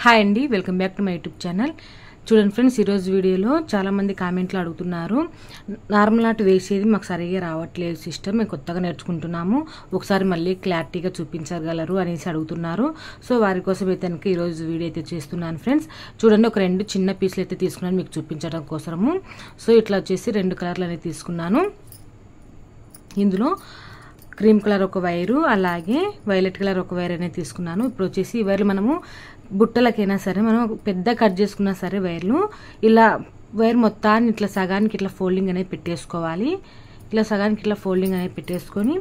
Hi అండి, welcome back to my YouTube channel. చూడండి friends, ఈరోజు వీడియోలో చాలామంది కామెంట్లు అడుగుతున్నారు. నార్మల్ ఆర్ట్ వేసేది మాకు సరిగ్గా రావట్లేదు సిస్టర్, మేము కొత్తగా నేర్చుకుంటున్నాము, ఒకసారి మళ్ళీ క్లారిటీగా చూపించగలరు అనేసి అడుగుతున్నారు. సో వారి కోసం అయితే కనుక ఈరోజు వీడియో అయితే చేస్తున్నాను ఫ్రెండ్స్. చూడండి, ఒక 2 చిన్న పీసులు అయితే తీసుకున్నాను మీకు చూపించడం కోసము. సో ఇట్లా వచ్చేసి 2 కలర్లు అనేది తీసుకున్నాను. ఇందులో క్రీమ్ కలర్ ఒక వైరు, అలాగే వైలెట్ కలర్ ఒక వైర్ అనేది తీసుకున్నాను. ఇప్పుడు వచ్చేసి ఈ వైర్లు మనము బుట్టలకైనా సరే, మనం పెద్ద కట్ చేసుకున్నా సరే వైర్లు ఇలా వైర్ మొత్తాన్ని ఇట్లా సగానికి ఇట్లా ఫోల్డింగ్ అనేది పెట్టేసుకోవాలి. ఇట్లా సగానికి ఇట్లా ఫోల్డింగ్ అనేది పెట్టేసుకొని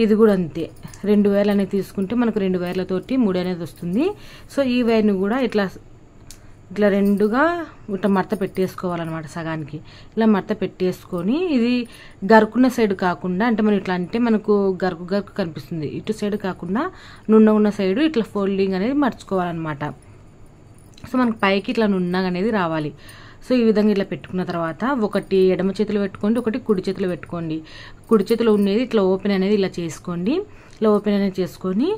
ఇది కూడా అంతే 2 వైర్లు అనేది తీసుకుంటే మనకు 2 వైర్లతోటి 3 అనేది వస్తుంది. సో ఈ వైర్ని కూడా ఇట్లా రెండుగా ఇట్లా మడత పెట్టేసుకోవాలన్నమాట. సగానికి ఇలా మడత పెట్టేసుకొని ఇది గరుకున్న సైడ్ కాకుండా, అంటే మనం ఇట్లా అంటే మనకు గరుకు కనిపిస్తుంది, ఇటు సైడ్ కాకుండా నున్నగా ఉన్న సైడ్ ఇట్లా ఫోల్డింగ్ అనేది మర్చుకోవాలన్నమాట. సో మనకు పైకి ఇట్లా నున్నగా అనేది రావాలి. సో ఈ విధంగా ఇట్లా పెట్టుకున్న తర్వాత ఒకటి ఎడమ చేతిలో పెట్టుకోండి, ఒకటి కుడి చేతిలో పెట్టుకోండి. కుడి చేతిలో ఉండేది ఇట్లా ఓపెన్ అనేది ఇలా చేసుకోండి. ఇలా ఓపెన్ అనేది చేసుకొని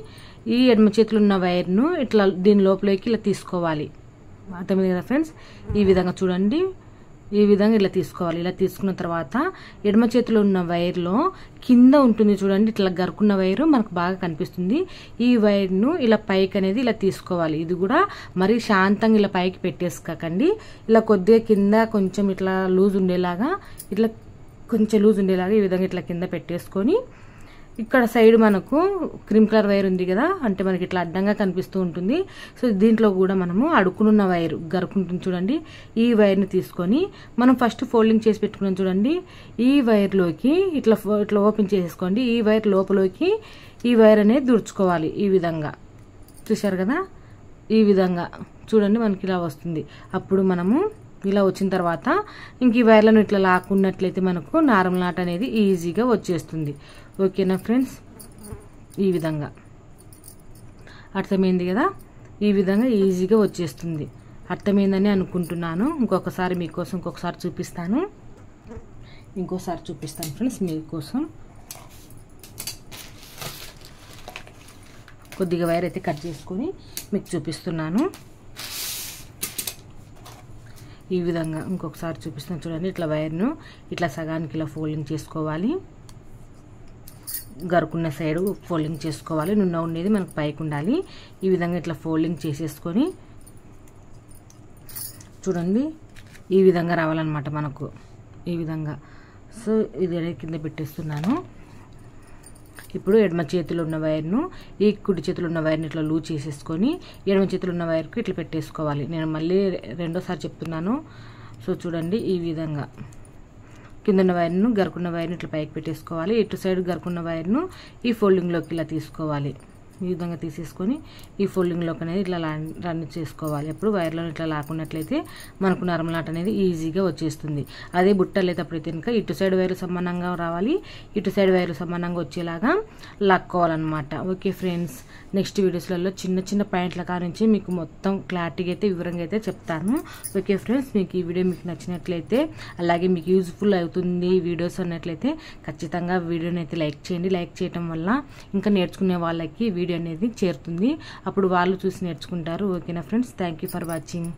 ఈ ఎడమ చేతిలో ఉన్న వైర్ను ఇట్లా దీని లోపలికి ఇలా తీసుకోవాలి. అర్థమైంది కదా ఫ్రెండ్స్? ఈ విధంగా చూడండి, ఈ విధంగా ఇలా తీసుకోవాలి. ఇలా తీసుకున్న తర్వాత ఎడమ చేతిలో ఉన్న వైర్లో కింద ఉంటుంది చూడండి, ఇట్లా గరుకున్న వైరు మనకు బాగా కనిపిస్తుంది. ఈ వైర్ను ఇలా పైకి అనేది ఇలా తీసుకోవాలి. ఇది కూడా మరీ శాంతంగా ఇలా పైకి పెట్టేసుకోకండి. ఇలా కొద్దిగా కింద కొంచెం ఇట్లా లూజ్ ఉండేలాగా, ఇట్లా కొంచెం లూజ్ ఉండేలాగా ఈ విధంగా ఇట్లా కింద పెట్టేసుకొని ఇక్కడ సైడ్ మనకు క్రీమ్ కలర్ వైర్ ఉంది కదా, అంటే మనకి ఇట్లా అడ్డంగా కనిపిస్తూ ఉంటుంది. సో దీంట్లో కూడా మనము అడుకునున్న వైర్ గరుకుంటుంది చూడండి, ఈ వైర్ని తీసుకొని మనం ఫస్ట్ ఫోల్డింగ్ చేసి పెట్టుకున్నాం చూడండి, ఈ వైర్లోకి ఇట్లా ఓపెన్ చేసేసుకోండి. ఈ వైర్ లోపలికి ఈ వైర్ అనేది దుడుచుకోవాలి. ఈ విధంగా చూశారు కదా, ఈ విధంగా చూడండి మనకి ఇలా వస్తుంది. అప్పుడు మనము ఇలా వచ్చిన తర్వాత ఇంక ఈ వైర్లను ఇట్లా లాక్కున్నట్లయితే మనకు నార్మల్ నాట్ అనేది ఈజీగా వచ్చేస్తుంది. ఓకేనా ఫ్రెండ్స్? ఈ విధంగా అర్థమైంది కదా, ఈ విధంగా ఈజీగా వచ్చేస్తుంది. అర్థమైందని అనుకుంటున్నాను. ఇంకొకసారి మీకోసం ఇంకొకసారి చూపిస్తాను, ఫ్రెండ్స్ మీకోసం. కొద్దిగా వైర్ అయితే కట్ చేసుకొని మీకు చూపిస్తున్నాను. ఈ విధంగా ఇంకొకసారి చూపిస్తాను చూడండి. ఇట్లా వైర్ను ఇట్లా సగానికి ఇలా ఫోల్డింగ్ చేసుకోవాలి. గరుకున్న సైడ్ ఫోల్డింగ్ చేసుకోవాలి. నున్న ఉండేది మనకు పైకి ఉండాలి. ఈ విధంగా ఇట్లా ఫోల్డింగ్ చేసేసుకొని చూడండి, ఈ విధంగా రావాలన్నమాట మనకు. ఈ విధంగా సో ఇది అనేది కింద పెట్టేస్తున్నాను. ఇప్పుడు ఎడమ చేతిలో ఉన్న వైర్ను ఈ కుడి చేతిలో ఉన్న వైర్ని ఇట్లా లూజ్ చేసేసుకొని ఎడమ చేతిలో ఉన్న వైర్కు ఇట్లా పెట్టేసుకోవాలి. నేను మళ్ళీ రెండోసారి చెప్తున్నాను. సో చూడండి, ఈ విధంగా కింద ఉన్న వైర్ను గరుకున్న వైర్ను ఇట్లా పైకి పెట్టేసుకోవాలి. ఇటు సైడ్ గరుకున్న వైర్ను ఈ ఫోల్డింగ్లోకి ఇలా తీసుకోవాలి. ఈ విధంగా తీసేసుకొని ఈ ఫోల్డింగ్లోకి అనేది ఇట్లా రన్ చేసుకోవాలి. అప్పుడు వైర్లో ఇట్లా లాక్కున్నట్లయితే మనకు నార్మల్ నాట్ అనేది ఈజీగా వచ్చేస్తుంది. అదే బుట్టలేటప్పుడైతే కనుక ఇటు సైడ్ వైర్లు సమానంగా రావాలి, ఇటు సైడ్ వైర్లు సమానంగా వచ్చేలాగా లాక్కోవాలన్నమాట. ఓకే ఫ్రెండ్స్, నెక్స్ట్ వీడియోస్లలో చిన్న పాయింట్ల కానుంచి మీకు మొత్తం క్లారిటీగా అయితే వివరంగా అయితే చెప్తాను. ఓకే ఫ్రెండ్స్, మీకు ఈ వీడియో మీకు నచ్చినట్లయితే, అలాగే మీకు యూజ్ఫుల్ అవుతుంది వీడియోస్ అన్నట్లయితే ఖచ్చితంగా వీడియోని అయితే లైక్ చేయండి. లైక్ చేయడం వల్ల ఇంకా నేర్చుకునే వాళ్ళకి వీడియో అనేది చేరుతుంది. అప్పుడు వాళ్ళు చూసి నేర్చుకుంటారు. ఓకేనా friends, thank you for watching.